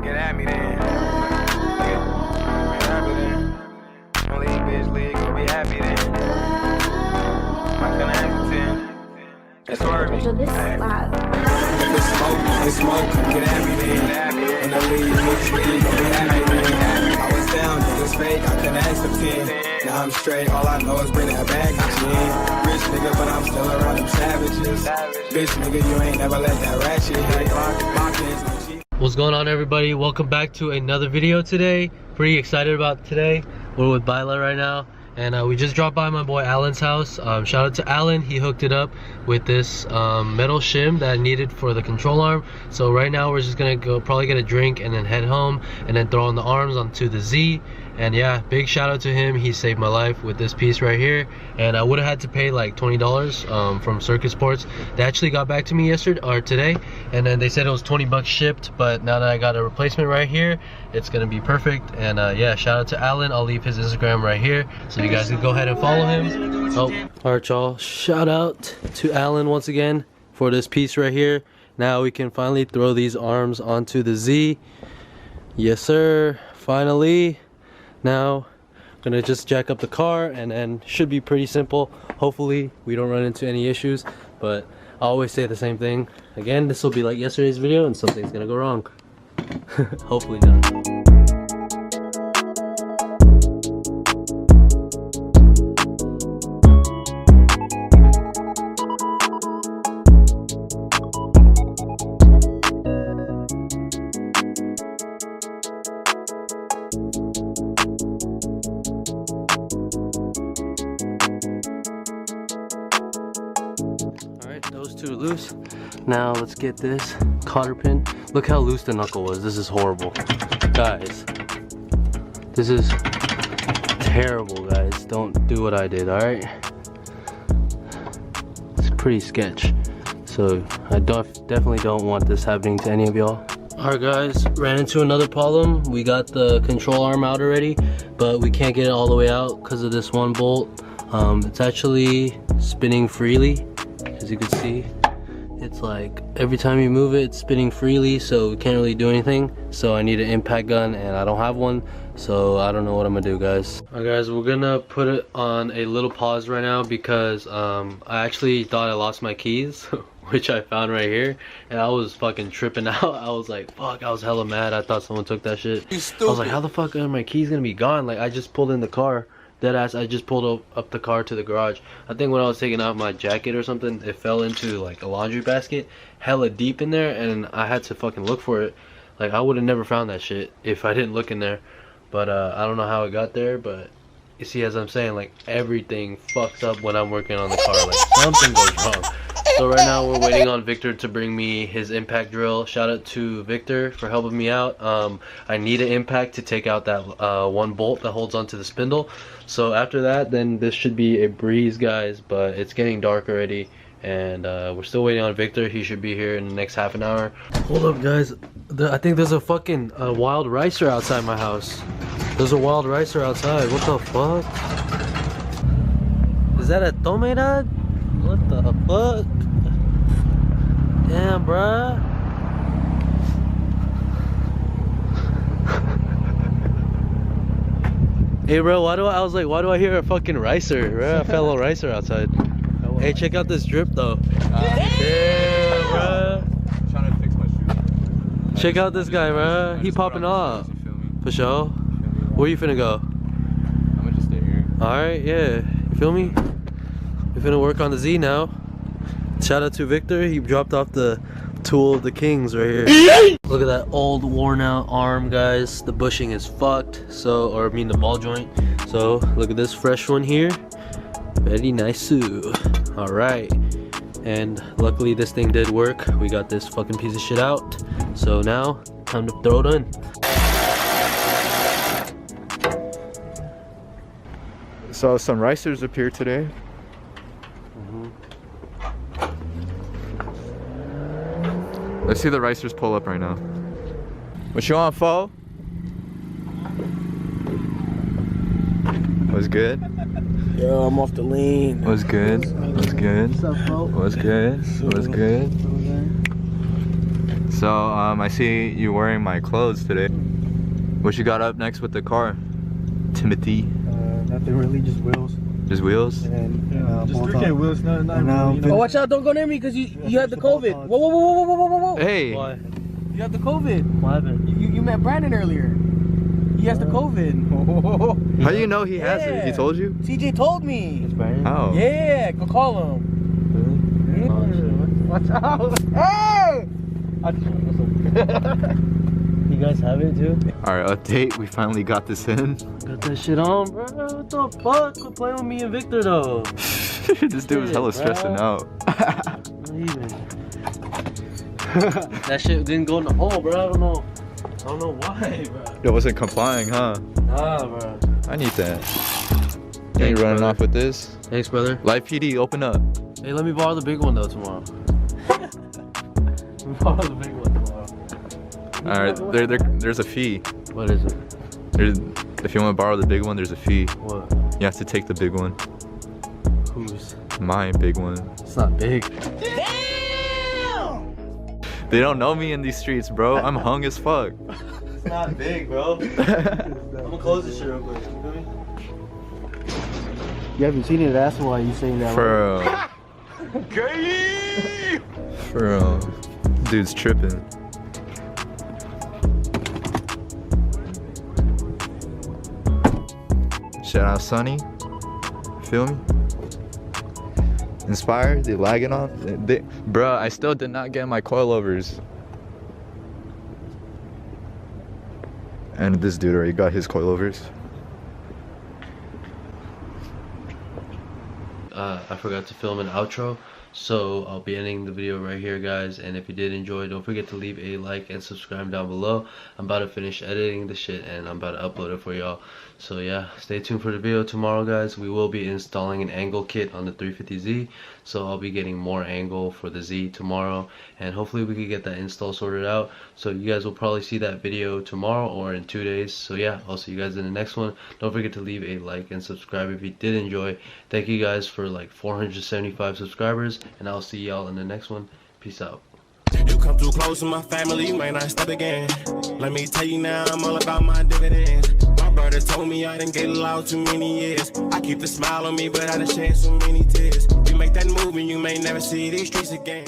Get at me then. Get happy then. Only bitch league, gonna be happy then. I couldn't ask you 10. It's hard. So this slide. It's smoke, get at me then. When I leave, bitch league, gonna be happy then. I was down, niggas fake, I couldn't ask for 10. Now I'm straight, all I know is bring that bag to 10. Rich nigga, but I'm still around them savages. Bitch nigga, you ain't never let that ratchet hit. My kids no cheat. What's going on, everybody? Welcome back to another video today. Pretty excited about today. We're with Baila right now, and we just dropped by my boy Alan's house. Shout out to Alan. He hooked it up with this metal shim that I needed for the control arm. So right now we're just gonna go probably get a drink and then head home and then throw on the arms onto the Z. And yeah, big shout out to him. He saved my life with this piece right here, and I would have had to pay like $20 from Circuit Sports. They actually got back to me yesterday or today, and then they said it was 20 bucks shipped, but now that I got a replacement right here, it's gonna be perfect. And yeah, shout out to Alan. I'll leave his Instagram right here so you guys can go ahead and follow him. Oh, all right, y'all, shout out to Alan once again for this piece right here. Now we can finally throw these arms onto the Z. Yes sir, finally. Now I'm gonna just jack up the car, and then should be pretty simple. Hopefully we don't run into any issues, but I always say the same thing. Again, this will be like yesterday's video and something's gonna go wrong. Hopefully not. Those two loose. Now let's get this cotter pin. Look how loose the knuckle was. This is horrible, guys. This is terrible, guys. Don't do what I did, all right? It's pretty sketch. So I definitely don't want this happening to any of y'all. All right, guys, ran into another problem. We got the control arm out already, but we can't get it all the way out because of this one bolt. It's actually spinning freely. As you can see, it's like every time you move it, it's spinning freely, so we can't really do anything. So I need an impact gun, and I don't have one, so I don't know what I'm gonna do, guys. Alright guys, we're gonna put it on a little pause right now because I actually thought I lost my keys which I found right here, and I was fucking tripping out. I was like, fuck, I was hella mad. I thought someone took that shit. I was like, how the fuck are my keys gonna be gone? Like, I just pulled in the car. Deadass, I just pulled up the car to the garage. I think when I was taking out my jacket or something, it fell into like a laundry basket hella deep in there, and I had to fucking look for it. Like, I would have never found that shit if I didn't look in there. But I don't know how it got there, but you see, as I'm saying, like, everything fucks up when I'm working on the car. Like, something goes wrong. So right now we're waiting on Victor to bring me his impact drill. Shout out to Victor for helping me out. I need an impact to take out that one bolt that holds onto the spindle. So after that, then this should be a breeze, guys, but it's getting dark already, and we're still waiting on Victor. He should be here in the next half an hour. Hold up, guys. I think there's a fucking wild ricer outside my house. There's a wild ricer outside. What the fuck? Is that a tomato? What the fuck? Damn, bruh. Hey, bro, why do I hear a fucking ricer, bro? A fellow ricer outside. Hey, check out this drip, though. Yeah, bro. I'm trying to fix my shoe. Check out this guy, bro. He popping off. For sure. Where you finna go? I'm gonna just stay here. Alright, yeah. You feel me? We're finna work on the Z now. Shout out to Victor. He dropped off the tool of the kings right here. Look at that old worn out arm, guys. The bushing is fucked. So, or I mean the ball joint. So look at this fresh one here. Very nice. Alright. And luckily this thing did work. We got this fucking piece of shit out. So now, time to throw it in. So some ricers appeared today. Let's see the ricers pull up right now. What you want, fo? Was good? Yo, I'm off the lean. Was good? Was good? What's up, fo? Was good? Was good? So, I see you wearing my clothes today. What you got up next with the car, Timothy? Nothing really, just wheels. Just wheels? And Just 3K wheels, not really. Oh, watch out! Don't go near me because you have the COVID. Whoa, whoa, whoa, whoa, whoa, whoa, whoa! Hey! Why? You have the COVID. What happened? You met Brandon earlier. He has the COVID. How do you know he has it? He told you? CJ told me. It's Brandon? How? Yeah, go call him. Really? Oh, shit. Watch out! Hey! You guys have it too? Alright, update. We finally got this in. Got that shit on, bro. What the fuck? Quit playing with me and Victor though. This dude was hella stressing out. Not even. That shit didn't go in the hole, bro. I don't know why, bro. It wasn't complying, huh? Nah, bro. I need that. You ain't running off with this? Thanks, brother. Live PD, open up. Hey, let me borrow the big one though tomorrow. Let me borrow the big one tomorrow. Alright, there's a fee. What is it? If you want to borrow the big one, there's a fee. What? You have to take the big one. Whose? My big one. It's not big. They don't know me in these streets, bro. I'm hung as fuck. It's not big, bro. I'm gonna close this shit real quick. You feel me? You haven't seen it, that's why you saying that. For real. Dude's tripping. Shout out Sonny. Feel me? Inspired? They lagging on? Bruh, I still did not get my coilovers. And this dude already got his coilovers. I forgot to film an outro, so I'll be ending the video right here, guys. And if you did enjoy, don't forget to leave a like and subscribe down below. I'm about to finish editing the shit and I'm about to upload it for y'all. So yeah, stay tuned for the video tomorrow, guys. We will be installing an angle kit on the 350Z, so I'll be getting more angle for the Z tomorrow, and hopefully we can get that install sorted out. So you guys will probably see that video tomorrow or in 2 days. So yeah, I'll see you guys in the next one. Don't forget to leave a like and subscribe if you did enjoy. Thank you guys for like 475 subscribers, and I'll see y'all in the next one. Peace out. You come too close to my family, you may not step again. Let me tell you now, I'm all about my dividends. My brother told me I didn't get allowed too many years. I keep the smile on me, but I done shed so many tears. You make that move and you may never see these streets again.